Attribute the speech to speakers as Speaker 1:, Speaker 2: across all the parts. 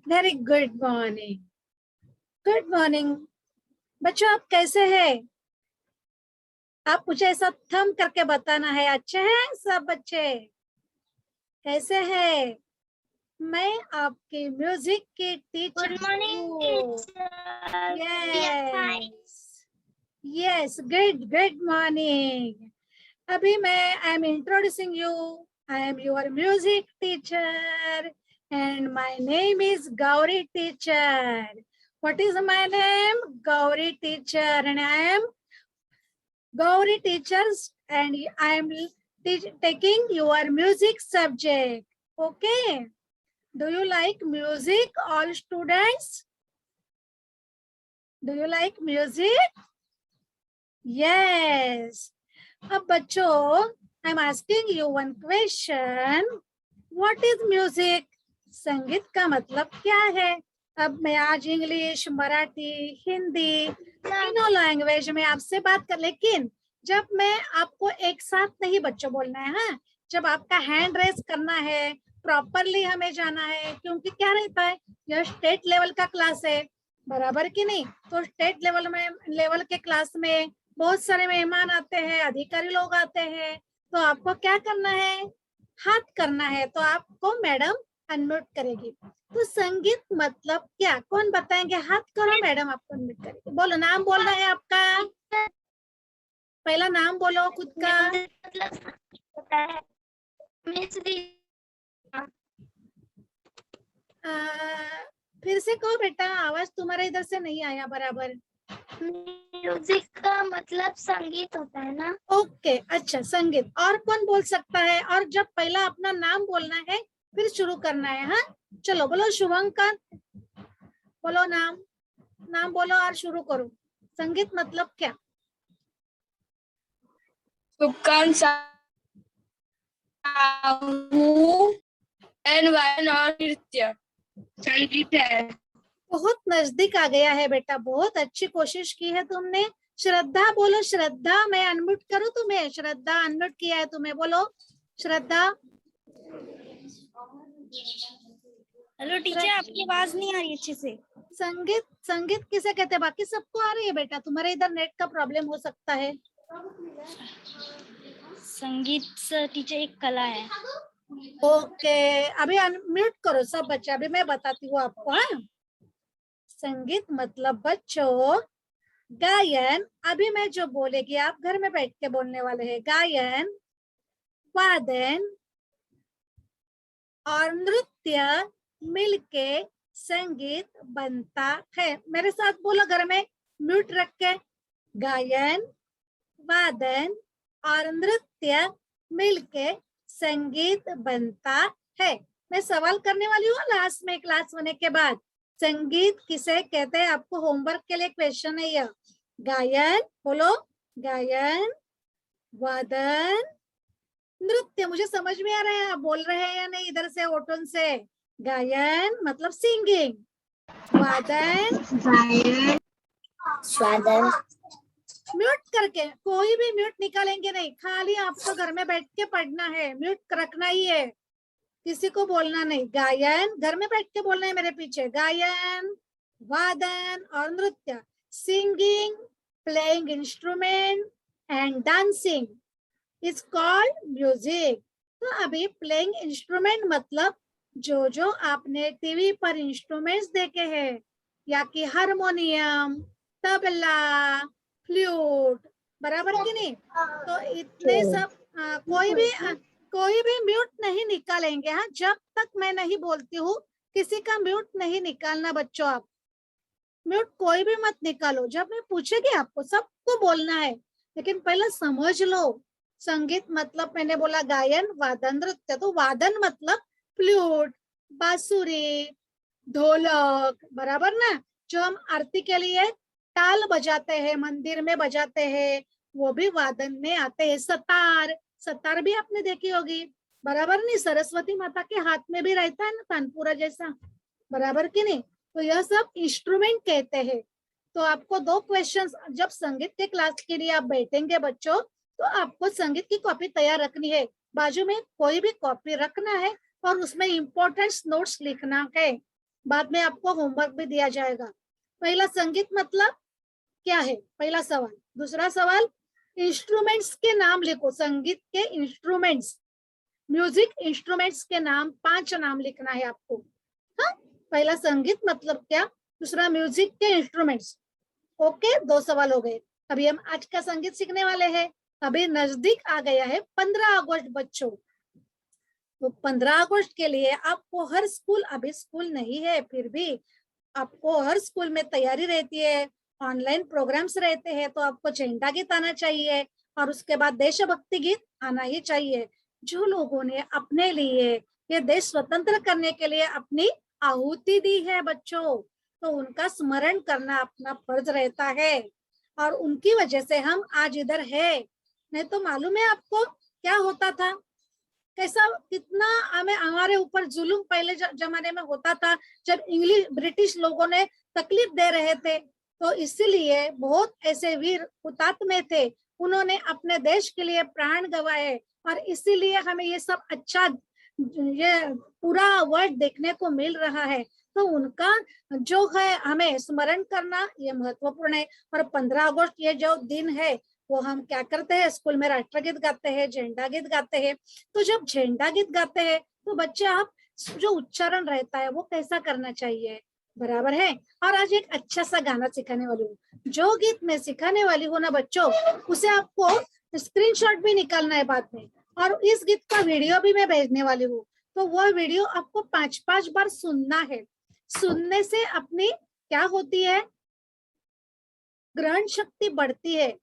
Speaker 1: Very good morning. Good morning बच्चों, आप कैसे हैं? आप मुझे ऐसा थम करके बताना है। अच्छे हैं सब बच्चे? कैसे हैं? मैं आपकी म्यूजिक की टीचर
Speaker 2: Good morning,
Speaker 1: हूँ।
Speaker 2: teacher. We are fine.
Speaker 1: Yes yes, good morning. अभी मैं I am introducing you. I am your music teacher and my name is Gauri teacher. What is my name? Gauri teacher, and I am Gauri teachers, and I am taking your music subject. Okay. Do you like music, all students? Do you like music? Yes. अब बच्चों, I am asking you one question. What is music? संगीत का मतलब क्या है? अब मैं आज इंग्लिश, मराठी, हिंदी तीनों लैंग्वेज में आपसे बात कर, लेकिन जब मैं आपको एक साथ नहीं बच्चों बोलना है। हाँ, जब आपका हैंड रेस करना है, प्रॉपरली हमें जाना है, क्योंकि क्या रहता है, यह स्टेट लेवल का क्लास है, बराबर कि नहीं? तो स्टेट लेवल के क्लास में बहुत सारे मेहमान आते हैं, अधिकारी लोग आते हैं, तो आपको क्या करना है? हाथ करना है। तो आपको मैडम अनम्यूट करेगी। तो संगीत मतलब क्या, कौन बताएंगे? हाथ करो, मैडम आपको अनम्यूट करेगी। बोलो, नाम बोलना है आपका। पहला नाम बोलो खुद का।
Speaker 2: मतलब होता है
Speaker 1: फिर से कहो बेटा, आवाज तुम्हारे इधर से नहीं आया बराबर।
Speaker 2: म्यूजिक का मतलब संगीत होता है ना।
Speaker 1: ओके, अच्छा संगीत। और कौन बोल सकता है? और जब पहला अपना नाम बोलना है फिर शुरू करना है। हाँ, चलो बोलो। शुभंकर, बोलो नाम बोलो और शुरू करो। संगीत मतलब क्या?
Speaker 3: उपकरण, वायन और नृत्य संगीत है।
Speaker 1: बहुत नजदीक आ गया है बेटा, बहुत अच्छी कोशिश की है तुमने। श्रद्धा बोलो। श्रद्धा, मैं अनम्यूट करूं तुम्हें? श्रद्धा, अनम्यूट किया है तुम्हें, बोलो श्रद्धा।
Speaker 4: हेलो टीचर, आपकी आवाज नहीं आ रही अच्छे से।
Speaker 1: संगीत किसे कहते हैं? बाकी सबको आ रही है बेटा, तुम्हारे इधर नेट का प्रॉब्लम हो सकता है।
Speaker 4: संगीत टीचर एक कला है।
Speaker 1: ओके, अभी अनम्यूट करो सब बच्चे, अभी मैं बताती हूँ आपको। हाँ, संगीत मतलब बच्चों गायन। अभी मैं जो बोलेगी आप घर में बैठ के बोलने वाले हैं। गायन, वादन और नृत्य मिलके संगीत बनता है। मेरे साथ बोलो घर में, म्यूट रख के। गायन, वादन और नृत्य मिलके संगीत बनता है। मैं सवाल करने वाली हूँ लास्ट में, क्लास होने के बाद। संगीत किसे कहते हैं? आपको होमवर्क के लिए क्वेश्चन है यह। गायन बोलो, गायन, वादन, नृत्य। मुझे समझ में आ रहा है आप बोल रहे हैं या नहीं इधर से ओटोन से? गायन मतलब सिंगिंग, वादन,
Speaker 2: स्वादन।
Speaker 1: म्यूट करके, कोई भी म्यूट निकालेंगे नहीं, खाली आपको घर में बैठ के पढ़ना है, म्यूट रखना ही है, किसी को बोलना नहीं। गायन घर में बैठ के बोलना है मेरे पीछे। गायन, वादन और नृत्य, singing, playing instrument and dancing is called music. तो अभी प्लेइंग इंस्ट्रूमेंट मतलब जो आपने टीवी पर इंस्ट्रूमेंट्स देखे हैं, या कि हारमोनियम, तबला, फ्लूट, बराबर कि नहीं? तो इतने सब कोई भी म्यूट नहीं निकालेंगे। हाँ, जब तक मैं नहीं बोलती हूँ किसी का म्यूट नहीं निकालना बच्चों। आप म्यूट कोई भी मत निकालो, जब मैं पूछेगी आपको सबको बोलना है, लेकिन पहले समझ लो। संगीत मतलब मैंने बोला गायन, वादन, नृत्य। तो वादन मतलब फ्लूट, बांसुरी, ढोलक, बराबर ना? जो हम आरती के लिए ताल बजाते हैं, मंदिर में बजाते हैं, वो भी वादन में आते हैं। सतार भी आपने देखी होगी, बराबर नहीं? सरस्वती माता के हाथ में भी रहता है ना, तानपुरा जैसा, बराबर की नहीं? तो यह सब इंस्ट्रूमेंट कहते हैं। तो आपको दो क्वेश्चंस, जब संगीत के क्लास के लिए आप बैठेंगे बच्चों, तो आपको संगीत की कॉपी तैयार रखनी है, बाजू में कोई भी कॉपी रखना है और उसमें इंपॉर्टेंट नोट्स लिखना है। बाद में आपको होमवर्क भी दिया जाएगा। पहला संगीत मतलब क्या है, पहला सवाल। दूसरा सवाल, इंस्ट्रूमेंट्स के नाम लिखो, संगीत के इंस्ट्रूमेंट्स, म्यूजिक इंस्ट्रूमेंट्स के नाम 5 नाम लिखना है आपको। हाँ, पहला संगीत मतलब क्या, दूसरा म्यूजिक के इंस्ट्रूमेंट्स। ओके, 2 सवाल हो गए। अभी हम आज का संगीत सीखने वाले हैं। अभी नजदीक आ गया है 15 अगस्त बच्चों। तो 15 अगस्त के लिए आपको हर स्कूल, अभी स्कूल नहीं है फिर भी आपको हर स्कूल में तैयारी रहती है, ऑनलाइन प्रोग्राम्स रहते हैं, तो आपको झंडा गीत आना चाहिए और उसके बाद देशभक्ति गीत आना ही चाहिए। जो लोगों ने अपने लिए ये देश स्वतंत्र करने के लिए अपनी आहुति दी है बच्चों, तो उनका स्मरण करना अपना फर्ज रहता है और उनकी वजह से हम आज इधर है। नहीं तो मालूम है आपको क्या होता था, कैसा कितना हमें हमारे ऊपर जुल्म पहले जमाने में होता था, जब इंग्लिश ब्रिटिश लोगों ने तकलीफ दे रहे थे। तो इसीलिए बहुत ऐसे वीर हुतात्मे थे, उन्होंने अपने देश के लिए प्राण गंवाए और इसीलिए हमें ये सब अच्छा, ये पूरा वर्ड देखने को मिल रहा है। तो उनका जो है हमें स्मरण करना ये महत्वपूर्ण है। और 15 अगस्त ये जो दिन है वो हम क्या करते हैं, स्कूल में राष्ट्रगीत गाते हैं, झंडा गीत गाते हैं। तो जब झंडा गीत गाते हैं तो बच्चे आप जो उच्चारण रहता है वो कैसा करना चाहिए, बराबर है। और आज एक अच्छा सा गाना सिखाने वाली हूँ। जो गीत मैं सिखाने वाली हूँ ना बच्चों, उसे आपको स्क्रीनशॉट भी निकालना है बाद में, और इस गीत का वीडियो भी मैं भेजने वाली हूँ। तो वह वीडियो आपको 5-5 बार सुनना है। सुनने से अपनी क्या होती है, ग्रहण शक्ति बढ़ती है।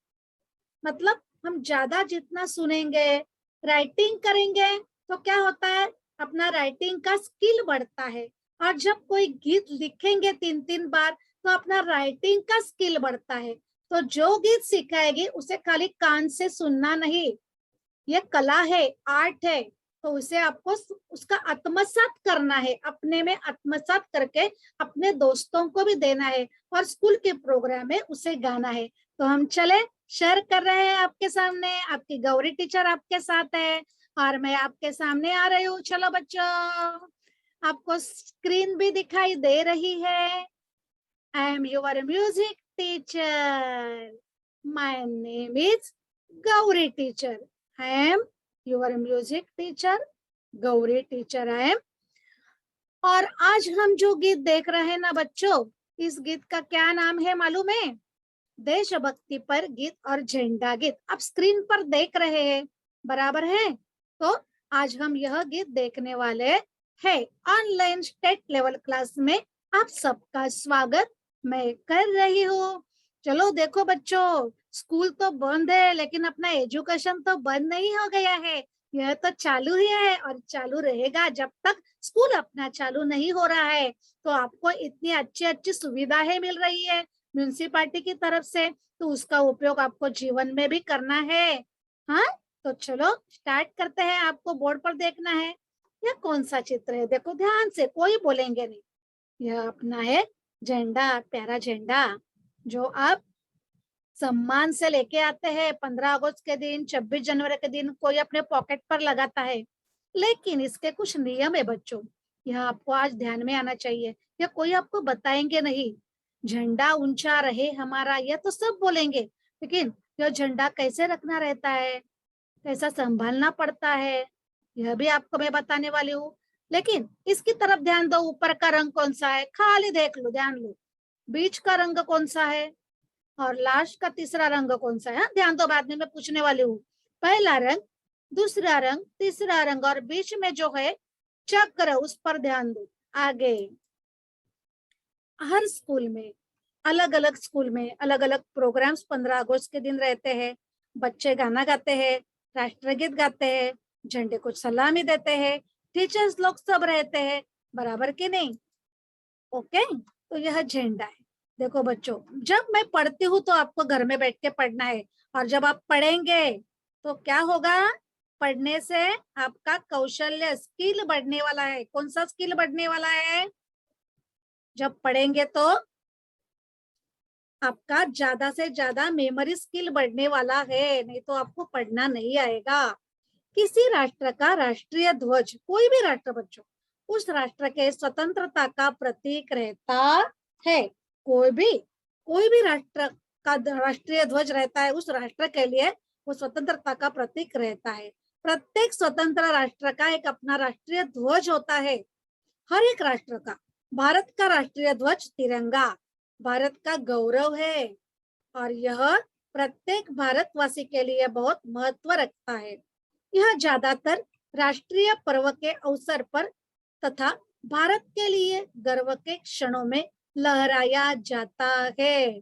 Speaker 1: मतलब हम ज्यादा जितना सुनेंगे, राइटिंग करेंगे, तो क्या होता है, अपना राइटिंग का स्किल बढ़ता है। और जब कोई गीत लिखेंगे 3-3 बार, तो अपना राइटिंग का स्किल बढ़ता है। तो जो गीत सिखाएगी उसे खाली कान से सुनना नहीं, ये कला है, आर्ट है। तो उसे आपको उसका आत्मसात करना है, अपने में आत्मसात करके अपने दोस्तों को भी देना है और स्कूल के प्रोग्राम में उसे गाना है। तो हम चले शेयर कर रहे हैं आपके सामने, आपकी गौरी टीचर आपके साथ है और मैं आपके सामने आ रही हूँ। चलो बच्चों, आपको स्क्रीन भी दिखाई दे रही है। I am your music teacher, my name is Gauri teacher. I am your music teacher, Gauri teacher I am. और आज हम जो गीत देख रहे हैं ना बच्चों, इस गीत का क्या नाम है मालूम है, देशभक्ति पर गीत और झंडा गीत। आप स्क्रीन पर देख रहे हैं, बराबर है। तो आज हम यह गीत देखने वाले हैं। ऑनलाइन स्टेट लेवल क्लास में आप सबका स्वागत मैं कर रही हूँ। चलो देखो बच्चों, स्कूल तो बंद है लेकिन अपना एजुकेशन तो बंद नहीं हो गया है, यह तो चालू ही है और चालू रहेगा जब तक स्कूल अपना चालू नहीं हो रहा है। तो आपको इतनी अच्छी अच्छी सुविधाएं मिल रही है म्यूनिसिपालिटी की तरफ से, तो उसका उपयोग आपको जीवन में भी करना है। हाँ, तो चलो स्टार्ट करते हैं। आपको बोर्ड पर देखना है यह कौन सा चित्र है, देखो ध्यान से, कोई बोलेंगे नहीं। यह अपना है झंडा, प्यारा झंडा जो आप सम्मान से लेके आते हैं 15 अगस्त के दिन, 26 जनवरी के दिन कोई अपने पॉकेट पर लगाता है। लेकिन इसके कुछ नियम है बच्चों, यह आपको आज ध्यान में आना चाहिए। यह कोई आपको बताएंगे नहीं, झंडा ऊंचा रहे हमारा यह तो सब बोलेंगे, लेकिन यह झंडा कैसे रखना रहता है, कैसा संभालना पड़ता है, यह भी आपको मैं बताने वाली हूँ। लेकिन इसकी तरफ ध्यान दो, ऊपर का रंग कौन सा है खाली देख लो, ध्यान लो, बीच का रंग कौन सा है और लास्ट का तीसरा रंग कौन सा है, ध्यान दो, बाद में मैं पूछने वाली हूँ। पहला रंग, दूसरा रंग, तीसरा रंग और बीच में जो है चक्र, उस पर ध्यान दो। आगे हर स्कूल में, अलग अलग स्कूल में अलग अलग प्रोग्राम्स 15 अगस्त के दिन रहते हैं। बच्चे गाना गाते हैं, राष्ट्रगीत गाते हैं, झंडे को सलामी देते हैं, टीचर्स लोग सब रहते हैं, बराबर के नहीं। ओके, तो यह झंडा है। देखो बच्चों, जब मैं पढ़ती हूँ तो आपको घर में बैठ के पढ़ना है, और जब आप पढ़ेंगे तो क्या होगा, पढ़ने से आपका कौशल्य, स्किल बढ़ने वाला है। कौन सा स्किल बढ़ने वाला है, जब पढ़ेंगे तो आपका ज्यादा से ज्यादा मेमोरी स्किल बढ़ने वाला है, नहीं तो आपको पढ़ना नहीं आएगा। किसी राष्ट्र का राष्ट्रीय ध्वज, कोई भी राष्ट्र बच्चों, उस राष्ट्र के स्वतंत्रता का प्रतीक रहता है। कोई भी राष्ट्र का राष्ट्रीय ध्वज रहता है, उस राष्ट्र के लिए वो स्वतंत्रता का प्रतीक रहता है। प्रत्येक स्वतंत्र राष्ट्र का एक अपना राष्ट्रीय ध्वज होता है, हर एक राष्ट्र का। भारत का राष्ट्रीय ध्वज तिरंगा भारत का गौरव है और यह प्रत्येक भारतवासी के लिए बहुत महत्व रखता है। यह ज्यादातर राष्ट्रीय पर्व के अवसर पर तथा भारत के लिए गर्व के क्षणों में लहराया जाता है।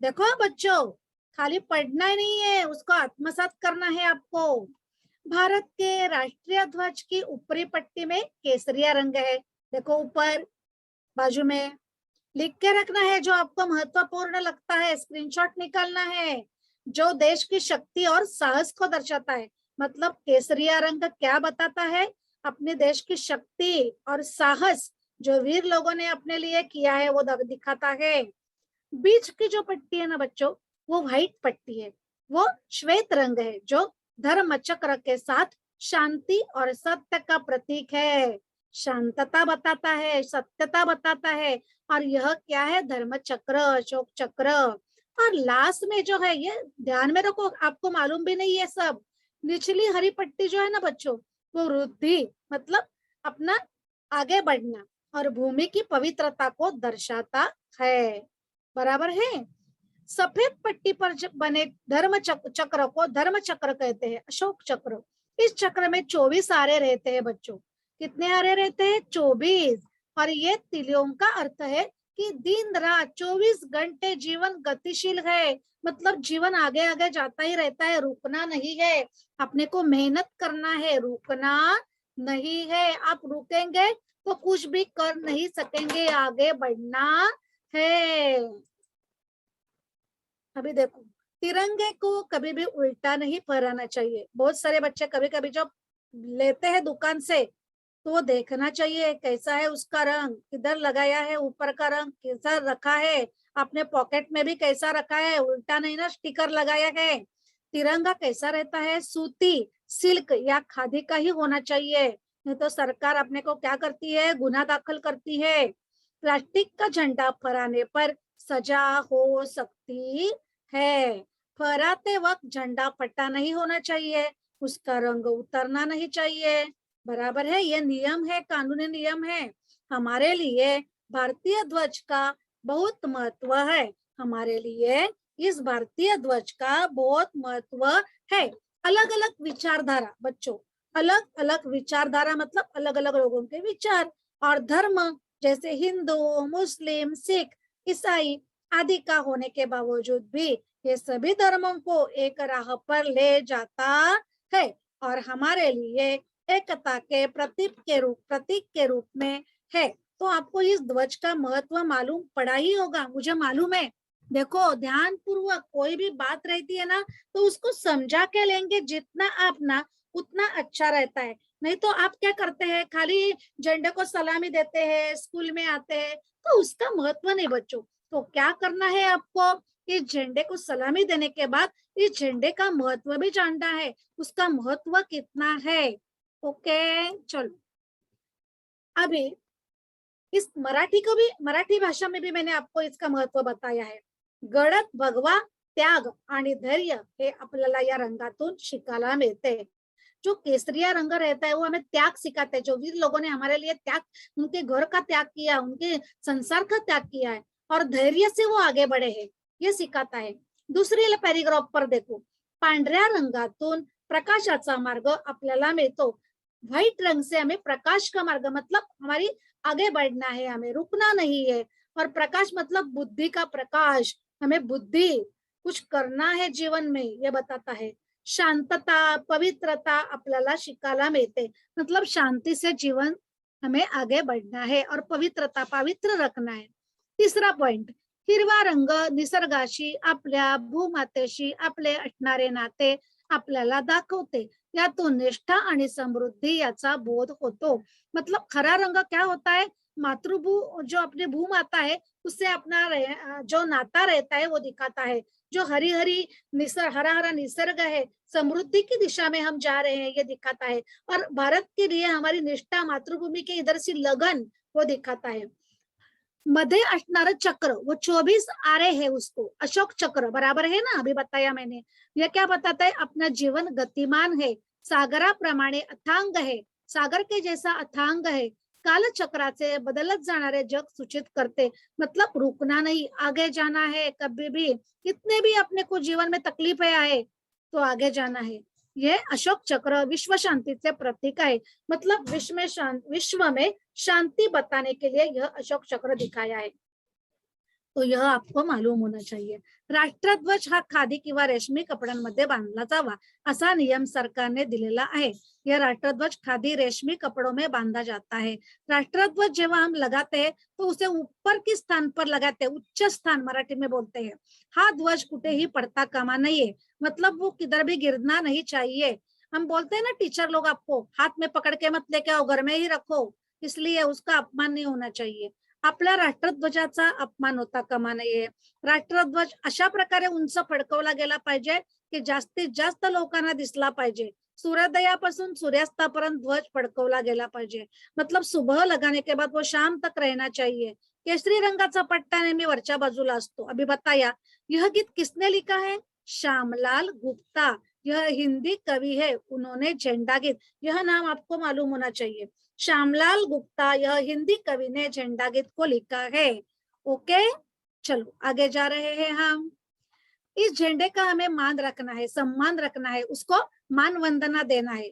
Speaker 1: देखो बच्चों, खाली पढ़ना ही नहीं है, उसको आत्मसात करना है आपको। भारत के राष्ट्रीय ध्वज की ऊपरी पट्टी में केसरिया रंग है। देखो ऊपर बाजू में लिख के रखना है जो आपको महत्वपूर्ण लगता है, स्क्रीनशॉट निकालना है। जो देश की शक्ति और साहस को दर्शाता है, मतलब केसरिया रंग क्या बताता है? अपने देश की शक्ति और साहस जो वीर लोगों ने अपने लिए किया है वो दिखाता है। बीच की जो पट्टी है ना बच्चों, वो व्हाइट पट्टी है, वो श्वेत रंग है जो धर्म चक्र के साथ शांति और सत्य का प्रतीक है। शांतता बताता है, सत्यता बताता है। और यह क्या है? धर्म चक्र, अशोक चक्र। और लास्ट में जो है, ये ध्यान में रखो, आपको मालूम भी नहीं है सब। निचली हरी पट्टी जो है ना बच्चों, वो वृद्धि मतलब अपना आगे बढ़ना और भूमि की पवित्रता को दर्शाता है। बराबर है। सफेद पट्टी पर बने धर्म चक्र को धर्म चक्र कहते हैं, अशोक चक्र। इस चक्र में 24 आरे रहते हैं बच्चों। कितने आरे रहते हैं? 24। और ये तिलियों का अर्थ है कि दिन रात 24 घंटे जीवन गतिशील है, मतलब जीवन आगे आगे जाता ही रहता है, रुकना नहीं है। अपने को मेहनत करना है, रुकना नहीं है। आप रुकेंगे तो कुछ भी कर नहीं सकेंगे, आगे बढ़ना है। अभी देखो, तिरंगे को कभी भी उल्टा नहीं फहराना चाहिए। बहुत सारे बच्चे कभी कभी जब लेते हैं दुकान से तो वो देखना चाहिए कैसा है उसका रंग, किधर लगाया है, ऊपर का रंग कैसा रखा है, अपने पॉकेट में भी कैसा रखा है, उल्टा नहीं ना स्टिकर लगाया है। तिरंगा कैसा रहता है? सूती, सिल्क या खादी का ही होना चाहिए, नहीं तो सरकार अपने को क्या करती है? गुनाह दाखिल करती है। प्लास्टिक का झंडा फहराने पर सजा हो सकती है। फहराते वक्त झंडा फटा नहीं होना चाहिए, उसका रंग उतरना नहीं चाहिए। बराबर है, ये नियम है, कानूनी नियम है। हमारे लिए भारतीय ध्वज का बहुत महत्व है। हमारे लिए इस भारतीय ध्वज का बहुत महत्व है। अलग अलग विचारधारा बच्चों, अलग अलग विचारधारा मतलब अलग अलग लोगों के विचार और धर्म, जैसे हिंदू, मुस्लिम, सिख, ईसाई आदि का होने के बावजूद भी ये सभी धर्मों को एक राह पर ले जाता है और हमारे लिए एकता के प्रतीक के रूप में है। तो आपको इस ध्वज का महत्व मालूम पड़ा ही होगा, मुझे मालूम है। देखो ध्यान पूर्वक कोई भी बात रहती है ना तो उसको समझा के लेंगे जितना आप ना, उतना अच्छा रहता है। नहीं तो आप क्या करते हैं? खाली झंडे को सलामी देते हैं, स्कूल में आते हैं, तो उसका महत्व नहीं बच्चों। तो क्या करना है आपको? इस झंडे को सलामी देने के बाद इस झंडे का महत्व भी जानना है, उसका महत्व कितना है। ओके चलो, अभी इस मराठी भाषा में भी मैंने आपको इसका महत्व बताया है। गडद भगवा त्याग आणि धैर्य हे आपल्याला या रंगातून शिकायला मिळते। जो केसरिया रंग रहता है वो हमें त्याग सिखाते हैं। जो वीर लोगों ने हमारे लिए त्याग, उनके घर का त्याग किया, उनके संसार का त्याग किया है और धैर्य से वो आगे बढ़े हैं, ये सिखाता है। दुसरी पॅरेग्राफ पर देखो, पांढऱ्या रंगातून प्रकाशाचा मार्ग आपल्याला मिळतो। व्हाइट रंग से हमें प्रकाश का मार्ग मतलब हमारी आगे बढ़ना है, हमें रुकना नहीं है। और प्रकाश मतलब बुद्धि का प्रकाश, हमें बुद्धि कुछ करना है जीवन में, ये बताता है। शांतता, पवित्रता आपल्याला शिकायला मिळते, मतलब शांति से जीवन हमें आगे बढ़ना है और पवित्रता पवित्र रखना है। तिसरा पॉइंट, हिरवा रंग निसर्गाशी, आपल्या भूमातेशी आपले असणारे नाते आपल्याला दाखवते। यातून निष्ठा आणि समृद्धी याचा बोध होतो। मतलब खरा रंग क्या होता है? मातृभू जो अपने भू माता है उससे अपना जो नाता रहता है वो दिखाता है। जो हरी हरी निसर्ग, हरा हरा निसर्ग है, समृद्धि की दिशा में हम जा रहे हैं ये दिखाता है। और भारत के लिए हमारी निष्ठा, मातृभूमि के इधर से लगन वो दिखाता है। मध्ये असणारं चक्र वो 24 आरे है, उसको अशोक चक्र बराबर है ना, अभी बताया मैंने। यह क्या बताता है? अपना जीवन गतिमान है, सागराप्रमाणे अथांग है, सागर के जैसा अथांग है, कालचक्राचे बदलत जाणारे जग सूचित करते। मतलब रुकना नहीं, आगे जाना है कभी भी, कितने भी अपने को जीवन में तकलीफें आए तो आगे जाना है। ये अशोक चक्र विश्व शांति प्रतीक है। मतलब विश्व में शांति बताने के लिए यह अशोक चक्र दिखाया है, तो यह आपको मालूम होना चाहिए। राष्ट्रध्वज हा खादी किंवा रेशमी कपड्यांमध्ये बांधला जावा असा नियम सरकारने दिलेला आहे। यह राष्ट्रध्वज खादी रेशमी कपड़ों में बांधा जाता है। राष्ट्रध्वज जेव्हा हम लगाते हैं तो उसे ऊपर के स्थान पर लगाते हैं, उच्च स्थान मराठी में बोलते हैं। हा ध्वज कुठेही पड़ता कामा नहीं है, मतलब वो किधर भी गिरना नहीं चाहिए। हम बोलते हैं ना टीचर लोग, आपको हाथ में पकड़ के मत लेके आओ, घर में ही रखो, इसलिए उसका अपमान नहीं होना चाहिए। आपल्या राष्ट्रध्वजाचा अपमान होता कामा नये। राष्ट्रध्वज अशा प्रकारे उंच फडकवला गेला पाहिजे की जास्तीत जास्त लोकांना दिसला पाहिजे। सूर्योदयापासून सूर्यास्तापर्यंत ध्वज फडकवला गेला पाहिजे। मतलब सुबह लगाने के बाद वो शाम तक रहना चाहिए। केसरी रंगाचा पट्टा नेहमी वरच्या बाजूला असतो। अभी बताया। यह गीत किसने लिखा है? श्यामलाल गुप्ता, यह हिंदी कवि है, उन्होंने झंडा गीत, यह नाम आपको मालूम होना चाहिए। श्यामलाल गुप्ता, यह हिंदी कवि ने झंडा गीत को लिखा है। ओके, चलो आगे जा रहे हैं हम। इस झंडे का हमें मान रखना है, सम्मान रखना है, उसको मान वंदना देना है,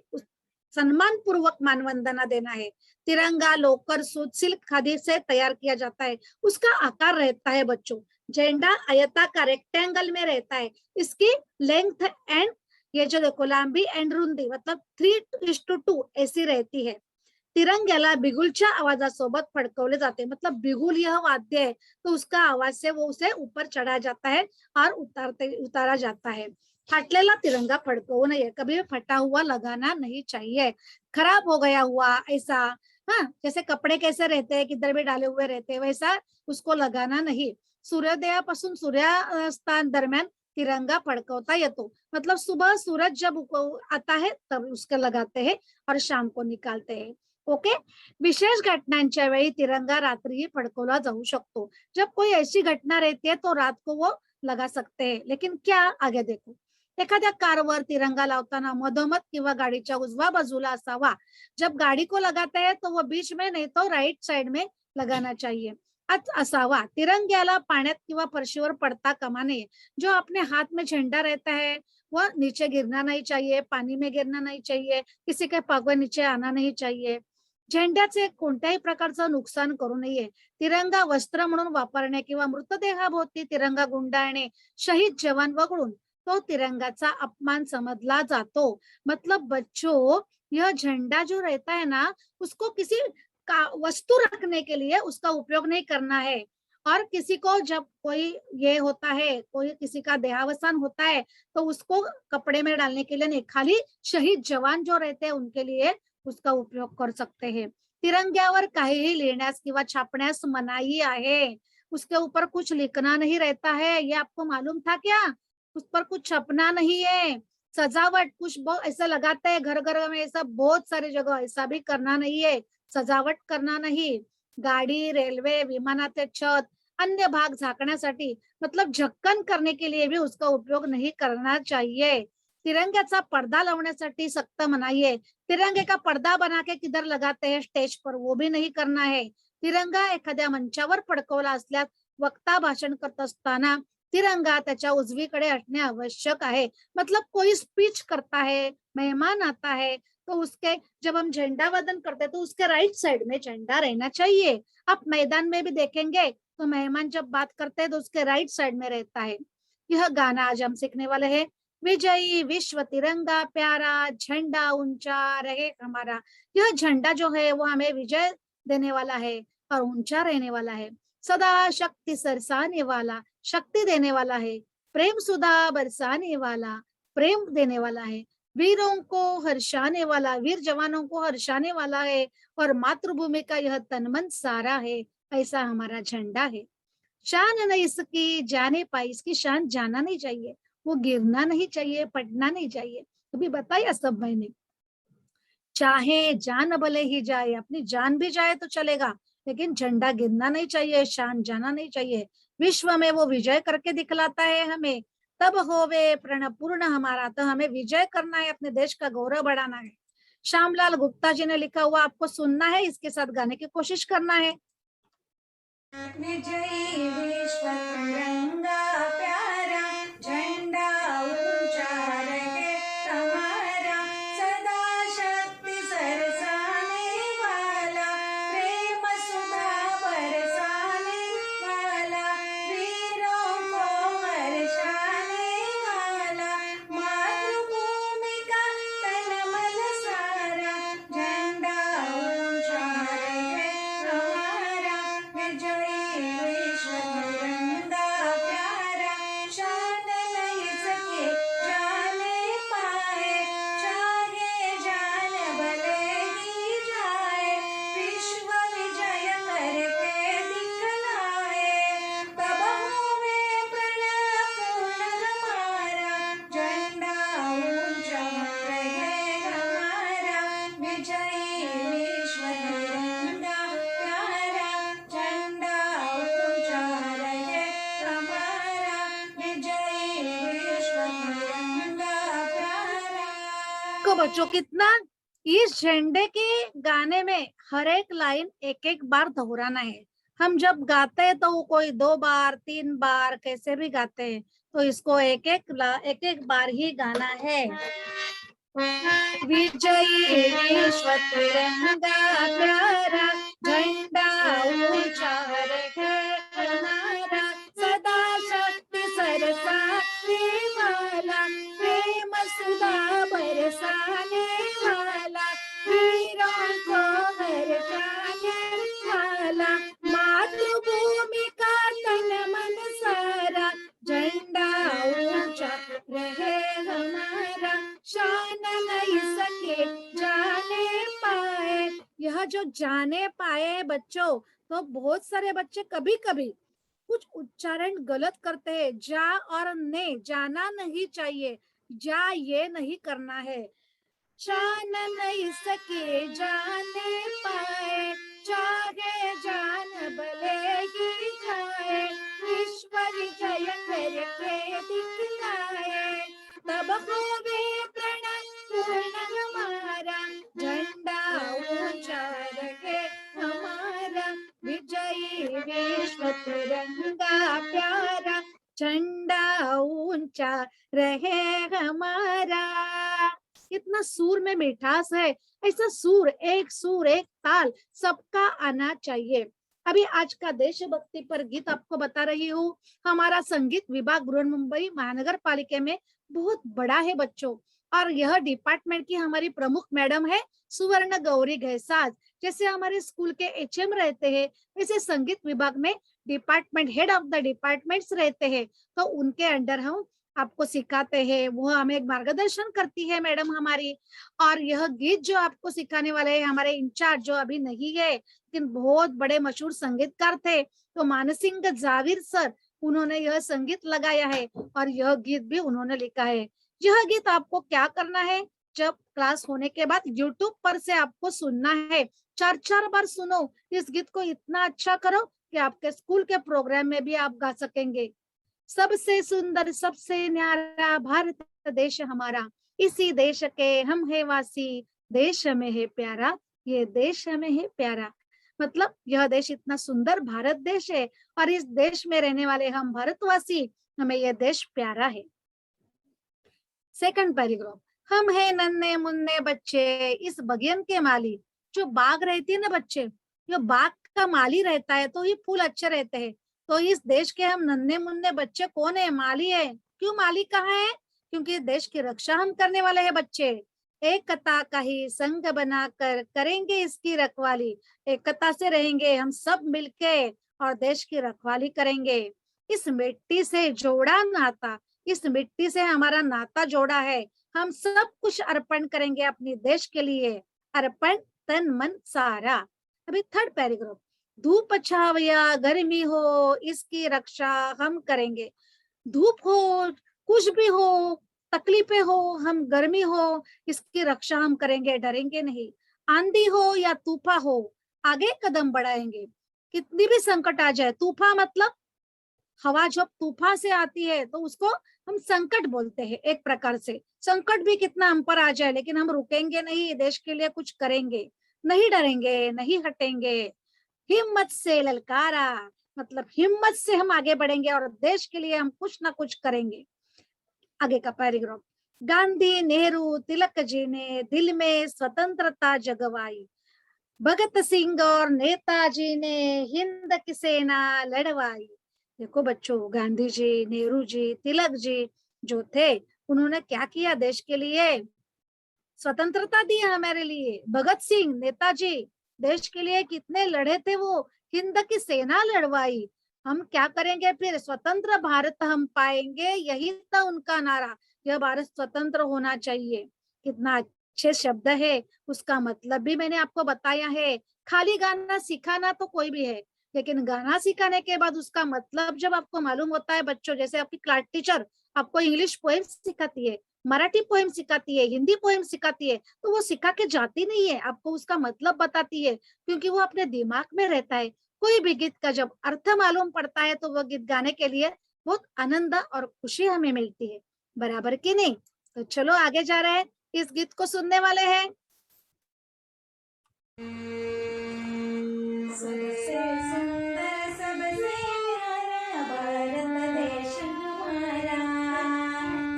Speaker 1: सम्मान पूर्वक मान वंदना देना है। तिरंगा लोकर, सूत, सिल्क, खादी से तैयार किया जाता है। उसका आकार रहता है बच्चों, झंडा आयताकार रेक्टेंगल में रहता है। इसकी लेंथ एंड ये जो देखो लंबी एंड रुंदी मतलब 3:2 ऐसी रहती है। तिरंग्याला बिगुलच्या आवाजासोबत फडकवले जाते। मतलब बिगुल यह वाद्य है, तो उसका आवाज से वो उसे ऊपर चढ़ा जाता है और उतारा जाता है। फाटलेला तिरंगा फडकवू नये, कभी फटा हुआ लगाना नहीं चाहिए। खराब हो गया हुआ ऐसा, हाँ, जैसे कपड़े कैसे रहते हैं किधर भी डाले हुए रहते हैं वैसा उसको लगाना नहीं। सूर्योदयापासून सूर्यास्ता दरम्यान तिरंगा फडकवता येतो। मतलब सुबह सूरज जब आता है तब उसको लगाते हैं और शाम को निकालते हैं। ओके, विशेष घटनांच्या वेळी तिरंगा रात्रीही फडकवला जाऊ शकतो। जब कोई ऐसी घटना रहती है तो रात को वो लगा सकते हैं, लेकिन क्या, आगे देखो। एखाद्या कारवर तिरंगा लावताना मधोमध किंवा गाडीच्या उजव्या बाजूला असावा। जब गाड़ी को लगाते हैं तो वो बीच में नहीं तो राइट साइड में लगाना चाहिए असावा। तिरंग्याला पाण्यात किंवा फरशीवर पड़ता कामा नये। जो अपने हाथ में झंडा रहता है वह नीचे गिरना नहीं चाहिए, पानी में गिरना नहीं चाहिए, किसी के पागवे नीचे आना नहीं चाहिए। झेंड्याचे कोणत्याही प्रकारचं नुकसान करू नये। तिरंगा वस्त्र म्हणून वापरणे किंवा मृतदेहाभोवती तिरंगा गुंडाळणे शहीद जवान वगळून तो तिरंगाचा अपमान समझला जातो। मतलब बच्चों, यह झंडा जो रहता है ना उसको किसी का वस्तु रखने के लिए उसका उपयोग नहीं करना है। और किसी को जब कोई ये होता है, कोई किसी का देहावसान होता है तो उसको कपड़े में डालने के लिए नहीं, खाली शहीद जवान जो रहते हैं उनके लिए उसका उपयोग कर सकते हैं। तिरंग्यावर काहीही लिहिण्यास किंवा छापण्यास मनाई आहे। उसके ऊपर कुछ लिखना नहीं रहता है, ये आपको मालूम था क्या? उस पर कुछ छपना नहीं है। सजावट कुछ बहुत ऐसा लगाते हैं घर घर में, ऐसा बहुत सारी जगह ऐसा भी करना नहीं है, सजावट करना नहीं। गाड़ी, रेलवे, विमानाचे छत, अन्य भाग झाकण्यासाठी मतलब ढक्कन करने के लिए भी उसका उपयोग नहीं करना चाहिए। तिरंग्याचा पडदा लावण्यासाठी सख्त मनाई है। तिरंगे का पर्दा बना के किधर लगाते हैं स्टेज पर, वो भी नहीं करना है। तिरंगा एखाद्या मंचावर फडकवला असल्यास वक्ता भाषण करत असताना तिरंगा त्याच्या उजवीकडे असणे आवश्यक है। मतलब कोई स्पीच करता है, मेहमान आता है तो उसके जब हम झंडा वंदन करते हैं तो उसके राइट साइड में झंडा रहना चाहिए। आप मैदान में भी देखेंगे तो मेहमान जब बात करते हैं तो उसके राइट साइड में रहता है। यह गाना आज हम सीखने वाले हैं। विजयी विश्व तिरंगा प्यारा, झंडा ऊंचा रहे हमारा। यह झंडा जो है वो हमें विजय देने वाला है और ऊंचा रहने वाला है। सदा शक्ति सरसाने वाला, शक्ति देने वाला है। प्रेम सुधा बरसाने वाला, प्रेम देने वाला है। वीरों को हर्षाने वाला, वीर जवानों को हर्षाने वाला है, और मातृभूमि का यह तन मन सारा है, ऐसा हमारा झंडा है। शान न इसकी जाने पाई, इसकी शान जाना नहीं चाहिए, वो गिरना नहीं चाहिए, पटना नहीं चाहिए। अभी बताया सब मैंने, चाहे जान भले ही जाए, अपनी जान भी जाए तो चलेगा, लेकिन झंडा गिरना नहीं चाहिए, शान जाना नहीं चाहिए। विश्व में वो विजय करके दिखलाता है हमें, तब होवे प्रण पूर्ण हमारा। तो हमें विजय करना है, अपने देश का गौरव बढ़ाना है। श्यामलाल गुप्ता जी ने लिखा हुआ आपको सुनना है, इसके साथ गाने की कोशिश करना है। विजयी विश्व तिरंगा प्यारा, झंडा ऊंचा रहे हमारा, सदा शक्ति सरसाने वाला, प्रेम सुधा बरसाने वाला, वीरों को हर्षाने वाला, मातृभूमि का तन मन सारा, झंडा ऊंचा रहे हमारा, विजयी विश्व तिरंगा प्यारा, शान नहीं सके जाने पाए, चाहे जान भले ही जाए, विश्व विजय करके दिखलाए, तब होवे प्रण पूर्ण हमारा, झंडा ऊंचा रहे हमारा, विजयी विश्व तिरंगा प्यारा, झंडा ऊंचा रहे हमारा, विजयी विश्व तिरंगा प्यारा। को बच्चों कितना इस झंडे के गाने में हर एक लाइन एक एक बार दोहराना है। हम जब गाते हैं तो वो कोई 2 बार 3 बार कैसे भी गाते हैं, तो इसको एक एक बार ही गाना है। विजयी विश्व तिरंगा प्यारा, झंडा ऊंचा रहे हमारा, सदा शक्ति सरसाने वाला, प्रेम सुधा बरसाने वाला, वीरों को हर्षाने वाला, मातृभूमि का तन मन सारा, झंडा ऊंचा रहे हमारा, शान नहीं सके जाने पाए। यह जो जाने पाए बच्चों, तो बहुत सारे बच्चे कभी कभी कुछ उच्चारण गलत करते हैं। जा और ने, जाना नहीं चाहिए, जा ये नहीं करना है। शान नहीं सके जाने पाए, चाहे जान भले ही जाए, विश्व विजय करके दिखलाए, तब होवे प्रण पूर्ण हमारा, झंडा ऊंचा रहे हमारा, विजयी विश्व तिरंगा प्यारा, झंडा ऊंचा रहे हमारा। कितना सूर में मिठास है, ऐसा सूर एक ताल सबका आना चाहिए। अभी आज का देशभक्ति पर गीत आपको बता रही हूँ। हमारा संगीत विभाग बृहन्मुंबई महानगर पालिका में बहुत बड़ा है बच्चों, और यह डिपार्टमेंट की हमारी प्रमुख मैडम है सुवर्ण गौरी घैसाज। जैसे हमारे स्कूल के HM रहते हैं, वैसे संगीत विभाग में department head of the departments रहते हैं, तो उनके अंडर हम आपको सिखाते हैं, वो हमें एक मार्गदर्शन करती है मैडम हमारी। और यह गीत जो आपको सिखाने वाले हैं हमारे इंचार्ज, जो अभी नहीं है लेकिन बहुत बड़े मशहूर संगीतकार थे, तो मानसिंह जावेद सर, उन्होंने यह संगीत लगाया है और यह गीत भी उन्होंने लिखा है। यह गीत आपको क्या करना है, जब क्लास होने के बाद यूट्यूब पर से आपको सुनना है, 4 बार सुनो। इस गीत को इतना अच्छा करो कि आपके स्कूल के प्रोग्राम में भी आप गा सकेंगे। सबसे सुंदर सबसे न्यारा भारत देश हमारा, इसी देश के हम है वासी, देश हमें है प्यारा, ये देश हमें है प्यारा। मतलब यह देश इतना सुंदर भारत देश है, और इस देश में रहने वाले हम भारतवासी, हमें यह देश प्यारा है। सेकंड पैराग्राफ, हम है नन्हे मुन्ने बच्चे इस बगियन के माली। जो बाग रहती है ना बच्चे, जो बाग का माली रहता है तो ये फूल अच्छे रहते हैं। तो इस देश के हम नन्हे मुन्ने बच्चे कौन है, माली है। क्यों माली कहाँ है, क्योंकि देश की रक्षा हम करने वाले हैं बच्चे। एकता का ही संग बनाकर करेंगे इसकी रखवाली, एकता से रहेंगे हम सब मिलके और देश की रखवाली करेंगे। इस मिट्टी से जोड़ा नाता, इस मिट्टी से हमारा नाता जोड़ा है, हम सब कुछ अर्पण करेंगे अपने देश के लिए, अर्पण तन मन सारा। अभी थर्ड पैराग्राफ, धूप छाव या गर्मी हो इसकी रक्षा हम करेंगे। धूप हो, कुछ भी हो, तकलीफें हो, हम गर्मी हो, इसकी रक्षा हम करेंगे, डरेंगे नहीं। आंधी हो या तूफान हो, आगे कदम बढ़ाएंगे। कितनी भी संकट आ जाए, तूफान मतलब हवा जब तूफान से आती है तो उसको हम संकट बोलते हैं। एक प्रकार से संकट भी कितना हम पर आ जाए, लेकिन हम रुकेंगे नहीं, देश के लिए कुछ करेंगे, नहीं डरेंगे, नहीं हटेंगे। हिम्मत से ललकारा मतलब हिम्मत से हम आगे बढ़ेंगे और देश के लिए हम कुछ ना कुछ करेंगे। आगे का पैराग्राफ, गांधी नेहरू तिलक जी ने दिल में स्वतंत्रता जगवाई, भगत सिंह और नेताजी ने हिंद की सेना लड़वाई। देखो बच्चों, गांधी जी, नेहरू जी, तिलक जी जो थे, उन्होंने क्या किया देश के लिए? स्वतंत्रता दी हमारे लिए। भगत सिंह, नेताजी देश के लिए कितने लड़े थे वो, हिंद की सेना लड़वाई। हम क्या करेंगे फिर? स्वतंत्र भारत हम पाएंगे, यही था उनका नारा। यह भारत स्वतंत्र होना चाहिए। कितना अच्छे शब्द है, उसका मतलब भी मैंने आपको बताया है। खाली गाना सिखाना तो कोई भी है, लेकिन गाना सिखाने के बाद उसका मतलब जब आपको मालूम होता है बच्चों, जैसे आपकी क्लास टीचर आपको इंग्लिश पोएम सिखाती है, मराठी पोएम सिखाती है, हिंदी पोएम सिखाती है, तो वो सिखा के जाती नहीं है, आपको उसका मतलब बताती है, क्योंकि वो अपने दिमाग में रहता है। कोई भी गीत का जब अर्थ मालूम पड़ता है तो वो गीत गाने के लिए बहुत आनंद और खुशी हमें मिलती है, बराबर की नहीं? तो चलो आगे जा रहे हैं, इस गीत को सुनने वाले हैं। सबसे सुंदर सबसे प्यारा भारत देश हमारा,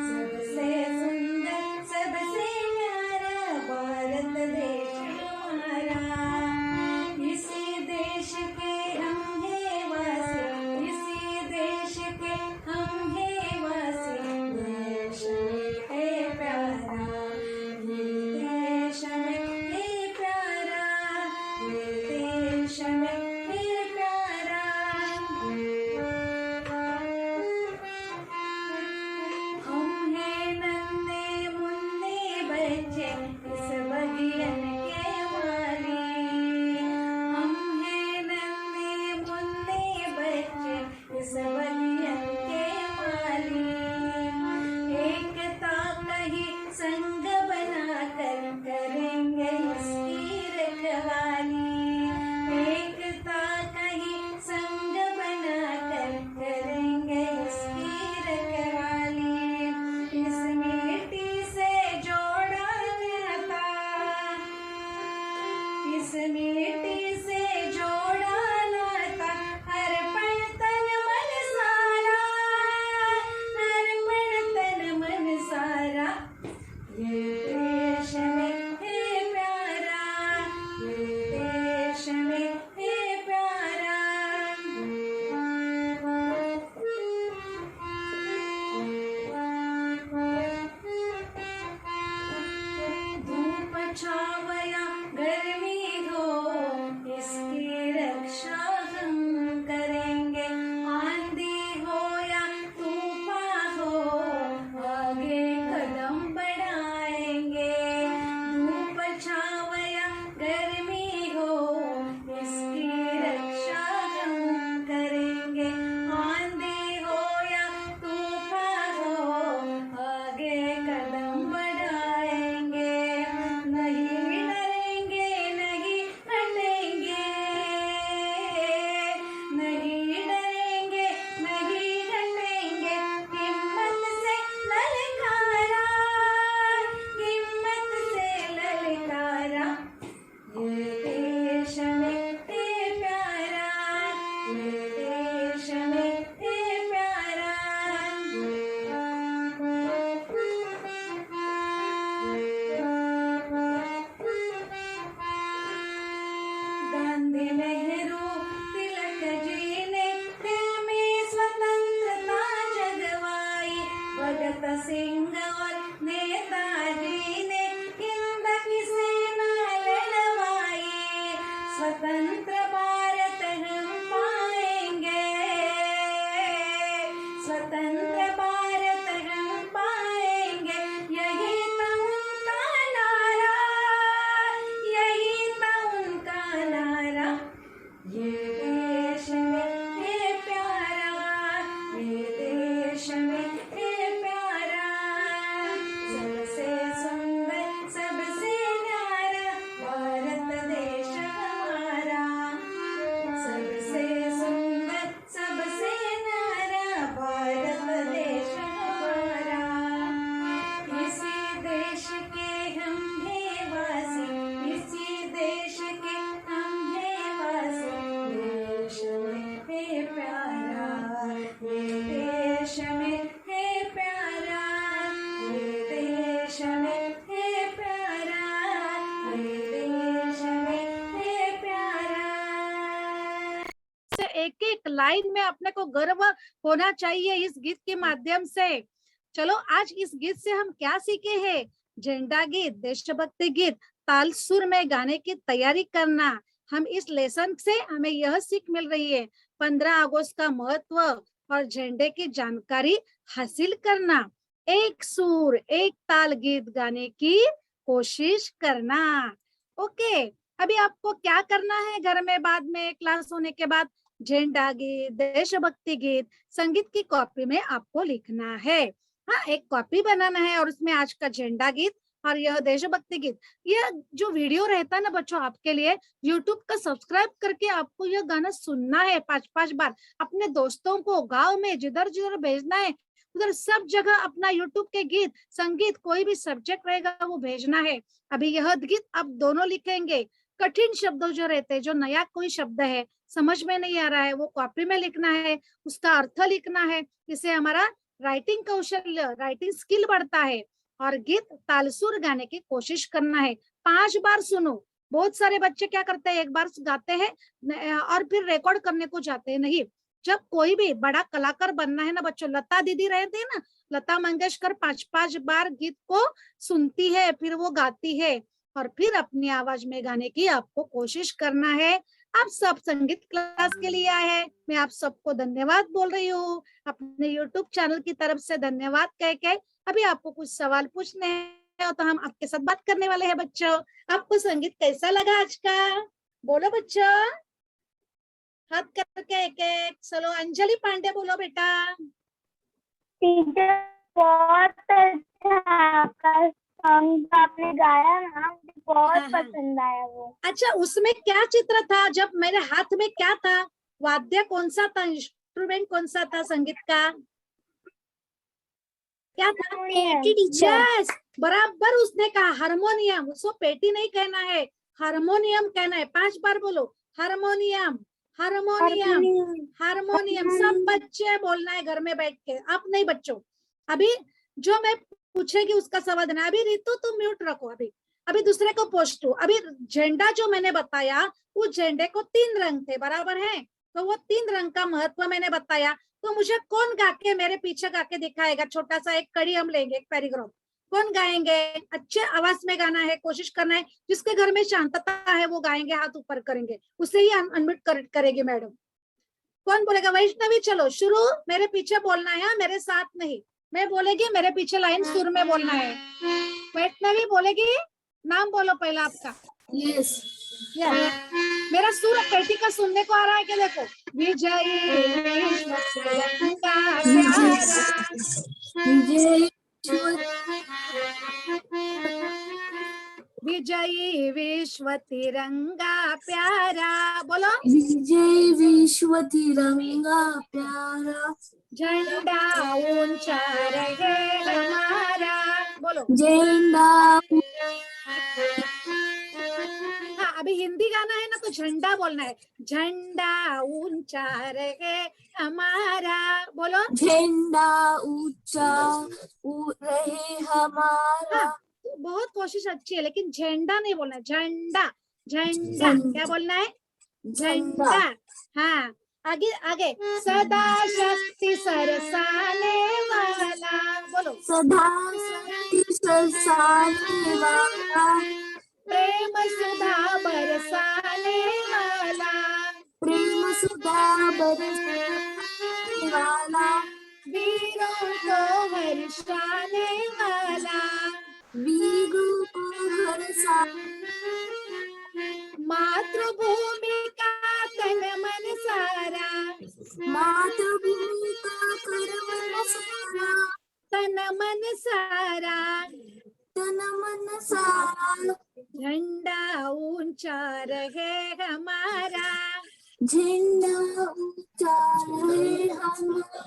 Speaker 1: सबसे सुंदर सबसे प्यारा भारत देश हमारा। इसी देश के हम हैं वासी, इसी देश के हम हैं वासी। देश है प्यारा, ये देश है प्यारा, ये देश है प्यारा। हम हैं नन्हे मुन्ने बच्चे इस बगियन के माली, हम हैं नन्हे मुन्ने बच्चे इस बगियन के माली। एकता कही संग बनाकर करेंगे इसकी रखवाली, एकता कही संग बनाकर करेंगे इसकी रखवाली। इस मिट्टी से जोड़ा नाता, इस मिट्टी से जोड़ा नाता, अर्पण तन मन सारा, अर्पण तन मन सारा। ये देश में है प्यारा, ये देश में है प्यारा। धूप छाव या गर्मी हो इसकी रक्षा हम करेंगे, आंधी हो या तूफान हो आगे कदम बढ़ाएंगे। धूप छाव या गर्मी हो इसकी रक्षा हम करेंगे, आंधी हो या तूफान हो आगे कदम बढ़ाएंगे। नहीं डरेंगे, नहीं हटेंगे, नहीं डरेंगे, नहीं हटेंगे। हिम्मत से ललकारा, हिम्मत से ललकारा। ये देश में है प्यारा, ये देश में है प्यारा। गांधी नेहरू तिलक जी ने दिल में स्वतंत्रता जगवाई, भगत सिंह और नेताजी ने हिंद की सेना लड़वाई। स्वतंत्र भारत हम पाएंगे, स्वतंत्र भारत ये देश में है प्यारा, ये देश में है प्यारा, ये देश में है प्यारा। एक एक लाइन में अपने को गर्व होना चाहिए इस गीत के माध्यम से। चलो आज इस गीत से हम क्या सीखे हैं? झंडा गीत, देशभक्ति गीत ताल सुर में गाने की तैयारी करना। हम इस लेसन से हमें यह सीख मिल रही है 15 अगस्त का महत्व और झंडे की जानकारी हासिल करना। एक सुर एक ताल गीत गाने की कोशिश करना। ओके, अभी आपको क्या करना है घर में? बाद में क्लास होने के बाद झंडा गीत, देशभक्ति गीत संगीत की कॉपी में आपको लिखना है। हाँ, एक कॉपी बनाना है और उसमें आज का झंडा गीत और यह देशभक्ति गीत, यह जो वीडियो रहता है ना बच्चों आपके लिए, यूट्यूब का सब्सक्राइब करके आपको यह गाना सुनना है 5-5 बार। अपने दोस्तों को गांव में जिधर जिधर भेजना है उधर सब जगह अपना यूट्यूब के गीत, संगीत, कोई भी सब्जेक्ट रहेगा वो भेजना है। अभी यह गीत आप दोनों लिखेंगे। कठिन शब्दों जो रहते हैं, जो नया कोई शब्द है समझ में नहीं आ रहा है, वो कॉपी में लिखना है, उसका अर्थ लिखना है। इससे हमारा राइटिंग कौशल्य, राइटिंग स्किल बढ़ता है। और गीत तालसुर गाने की कोशिश करना है। 5 बार सुनो। बहुत सारे बच्चे क्या करते हैं, एक बार गाते हैं और फिर रिकॉर्ड करने को जाते हैं। नहीं, जब कोई भी बड़ा कलाकार बनना है ना बच्चों, लता दीदी रहते हैं ना, लता मंगेशकर 5-5 बार गीत को सुनती है, फिर वो गाती है और फिर अपनी आवाज में गाने की आपको कोशिश करना है। आप सब संगीत क्लास के लिए आए हैं, मैं आप सबको धन्यवाद बोल रही हूँ। अपने यूट्यूब चैनल की तरफ से धन्यवाद कह के अभी आपको कुछ सवाल पूछने हैं तो हम आपके साथ बात करने वाले हैं। बच्चों, आपको संगीत कैसा लगा आज का? बोलो बच्चों, हाथ करके एक एक। चलो अंजलि पांडे बोलो बेटा।
Speaker 2: टीचर बहुत अच्छा आपका सॉन्ग आपने गाया ना, मुझे बहुत पसंद आया वो।
Speaker 1: अच्छा, उसमें क्या चित्र था? जब मेरे हाथ में क्या था? वाद्य कौन सा था? इंस्ट्रूमेंट कौन सा था संगीत का? क्या था? यस, बराबर उसने कहा हारमोनियम। उसको पेटी नहीं कहना है, हारमोनियम कहना है। 5 बार बोलो, हारमोनियम, हारमोनियम, हारमोनियम। सब बच्चे बोलना है घर में बैठ के, आप नहीं बच्चों। अभी जो मैं पूछेगी उसका सवाल देना। अभी रितु तुम म्यूट रखो। अभी दूसरे को पूछो। अभी झंडा जो मैंने बताया, उस झंडे को 3 रंग थे, बराबर है? तो वो 3 रंग का महत्व मैंने बताया। तो मुझे कौन गा के मेरे पीछे गा के दिखाएगा? छोटा सा एक कड़ी हम लेंगे, एक पैराग्राफ। कौन गाएंगे? अच्छे आवाज में गाना है, कोशिश करना है। जिसके घर में शांतता है वो गाएंगे, हाथ ऊपर करेंगे, उससे ही अनम्यूट करेगी मैडम। कौन बोलेगा? वैष्णवी, चलो शुरू। मेरे पीछे बोलना है, मेरे साथ नहीं। मैं बोलेगी, मेरे पीछे लाइन सुर में बोलना है। वैष्णवी बोलेगी, नाम बोलो पहला आपका।
Speaker 3: यस।
Speaker 1: मेरा सुर पेटी का सुनने को आ रहा है क्या? देखो, विजयी विश्व तिरंगा प्यारा। बोलो,
Speaker 3: विजय विश्व तिरंगा प्यारा,
Speaker 1: झंडा ऊंचा रहे हमारा। बोलो,
Speaker 3: झंडा।
Speaker 1: हाँ, अभी हिंदी गाना है ना तो झंडा बोलना है। झंडा ऊंचा रहे हमारा। बोलो,
Speaker 3: झंडा ऊंचा रहे हमारा।
Speaker 1: हाँ, बहुत कोशिश अच्छी है, लेकिन झंडा नहीं बोलना है, झंडा। झंडा क्या बोलना है? झंडा। हाँ, आगे आगे। सदा शक्ति सरसाने वाला। बोलो,
Speaker 3: सदा शक्ति सरसाने वाला,
Speaker 1: प्रेम सुधा बरसाने वाला,
Speaker 3: प्रेम सुधा बरसाने वाला,
Speaker 1: वीरों को हर्षाने वाला,
Speaker 3: वीरों को हर्षाने,
Speaker 1: मातृभूमि का तन मन सारा,
Speaker 3: मातृभूमि का कर्म सारा,
Speaker 1: तन मन सारा,
Speaker 3: तन मन सारा,
Speaker 1: झंडा ऊंचा रहे हमारा।
Speaker 3: झंडा ऊंचा रहे हमारा।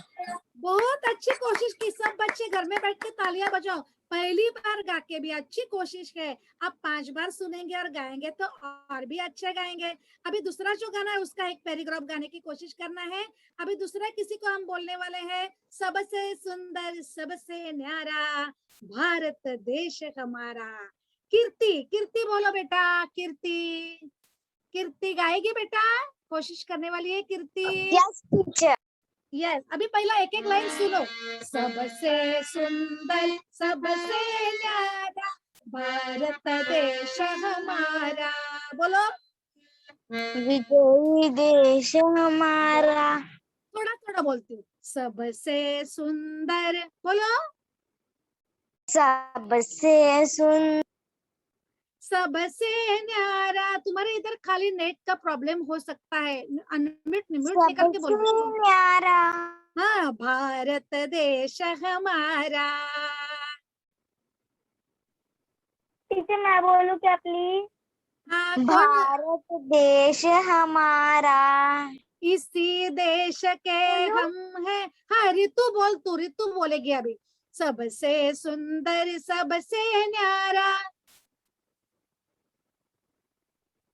Speaker 1: बहुत अच्छी कोशिश की सब बच्चे घर घर में बैठ के तालियां बजाओ। पहली बार गा के भी अच्छी कोशिश है, आप 5 बार सुनेंगे और गाएंगे तो और भी अच्छे गाएंगे। अभी दूसरा जो गाना है उसका एक पैराग्राफ गाने की कोशिश करना है। अभी दूसरा किसी को हम बोलने वाले हैं, सबसे सुंदर सबसे न्यारा भारत देश हमारा। कीर्ति, कीर्ति बोलो बेटा, कीर्ति, कीर्ति गाएगी बेटा, कोशिश करने वाली है कीर्ति।
Speaker 2: Yes teacher.
Speaker 1: यस, अभी पहला एक एक लाइन सुनो। सबसे सुंदर सबसे न्यारा भारत देश हमारा, बोलो।
Speaker 2: विजयी देश हमारा।
Speaker 1: थोड़ा थोड़ा बोलती हूँ। सबसे सुंदर, बोलो।
Speaker 2: सबसे सुंदर।
Speaker 1: सबसे न्यारा। तुम्हारे इधर खाली नेट का प्रॉब्लम हो सकता है, अनम्यूट म्यूट निकल के
Speaker 2: सबसे
Speaker 1: बोलो।
Speaker 2: न्यारा।
Speaker 1: हाँ, भारत देश हमारा।
Speaker 2: टीचर मैं बोलूं क्या प्लीज?
Speaker 1: हाँ, कौन?
Speaker 2: भारत देश हमारा।
Speaker 1: इसी देश के हम हैं। हाँ, रितु बोल, तू रितु बोलेगी अभी। सबसे सुंदर सबसे न्यारा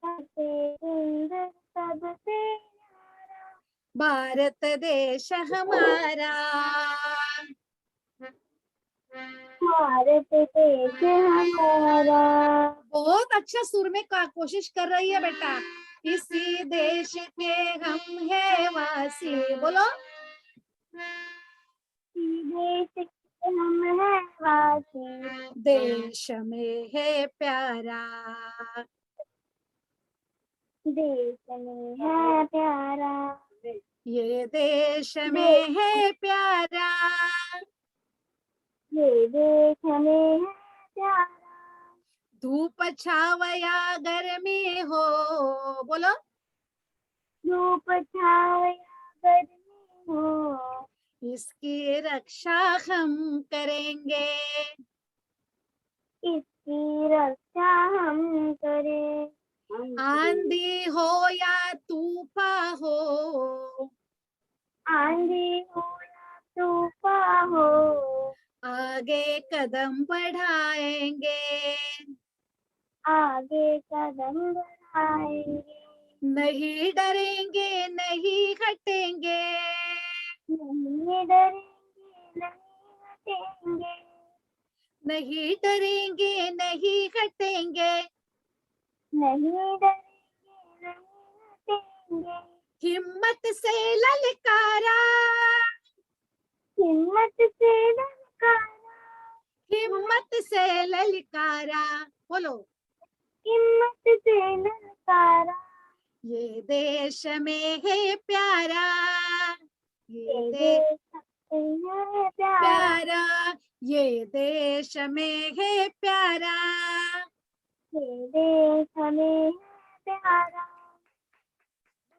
Speaker 2: सबसे सुंदर सबसे न्यारा
Speaker 1: भारत देश हमारा।
Speaker 2: भारत देश हमारा।
Speaker 1: बहुत अच्छा सुर में कोशिश कर रही है बेटा। इसी देश के हम है वासी, बोलो।
Speaker 2: देश के हम है वासी।
Speaker 1: देश में है प्यारा,
Speaker 2: देश में है प्यारा।
Speaker 1: ये देश में है प्यारा।
Speaker 2: ये देश में है प्यारा।
Speaker 1: धूप छाव या गर्मी हो, बोलो।
Speaker 2: धूप छाव या गर्मी हो,
Speaker 1: इसकी रक्षा हम करेंगे।
Speaker 2: इसकी रक्षा हम करें।
Speaker 1: आंधी हो या तूफान हो,
Speaker 2: आंधी हो या तूफान हो,
Speaker 1: आगे कदम बढ़ाएंगे।
Speaker 2: आगे कदम बढ़ाएंगे।
Speaker 1: नहीं डरेंगे नहीं हटेंगे,
Speaker 2: नहीं डरेंगे नहीं हटेंगे।
Speaker 1: नहीं डरेंगे नहीं हटेंगे।
Speaker 2: नहीं डरेंगे नहीं हटेंगे।
Speaker 1: हिम्मत से ललकारा,
Speaker 2: हिम्मत से ललकारा।
Speaker 1: हिम्मत से ललकारा, बोलो।
Speaker 2: हिम्मत से ललकारा।
Speaker 1: ये देश में है प्यारा, ये
Speaker 2: ये
Speaker 1: देश
Speaker 2: देश है प्यारा।
Speaker 1: प्यारा, ये देश में है प्यारा।
Speaker 2: ये देश हमें है प्यारा।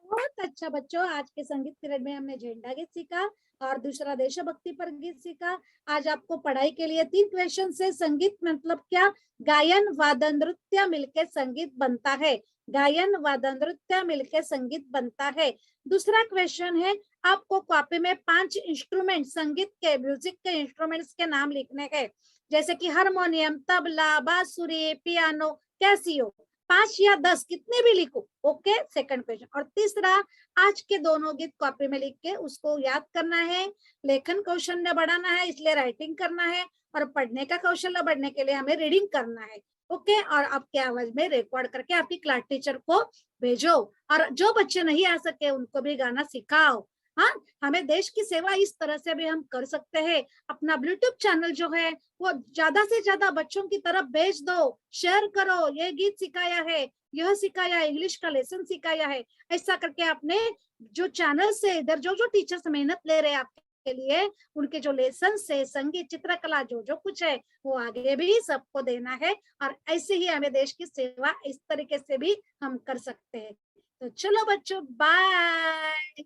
Speaker 1: बहुत अच्छा बच्चों, आज के संगीत पीरियड में हमने झंडा गीत सीखा और दूसरा देशभक्ति पर गीत सीखा। आज आपको पढ़ाई के लिए 3 क्वेश्चन से संगीत मतलब क्या, गायन वादन नृत्य मिलके संगीत बनता है। गायन वादन नृत्य मिलके संगीत बनता है। दूसरा क्वेश्चन है, आपको कॉपी में 5 इंस्ट्रूमेंट, संगीत के म्यूजिक के इंस्ट्रूमेंट्स के नाम लिखने हैं, जैसे कि हारमोनियम, तबला, बांसुरी, पियानो, कैसियो। 5 या 10 कितने भी लिखो, ओके। Second question. और तीसरा, आज के दोनों गीत कॉपी में लिख के उसको याद करना है। लेखन कौशल ने बढ़ाना है, इसलिए राइटिंग करना है। और पढ़ने का कौशल बढ़ने के लिए हमें रीडिंग करना है, ओके। और आपके आवाज में रिकॉर्ड करके आपकी क्लास टीचर को भेजो। और जो बच्चे नहीं आ सके उनको भी गाना सिखाओ। हाँ, हमें देश की सेवा इस तरह से भी हम कर सकते हैं। अपना यूट्यूब चैनल जो है वो ज्यादा से ज्यादा बच्चों की तरफ भेज दो, शेयर करो। ये गीत सिखाया है, यह सिखाया, इंग्लिश का लेसन सिखाया है, ऐसा करके अपने जो चैनल से इधर जो जो टीचर्स मेहनत ले रहे हैं आपके लिए, उनके जो लेसन से संगीत, चित्रकला, जो जो कुछ है वो आगे भी सबको देना है। और ऐसे ही हमें देश की सेवा इस तरीके से भी हम कर सकते हैं। तो चलो बच्चों, बाय।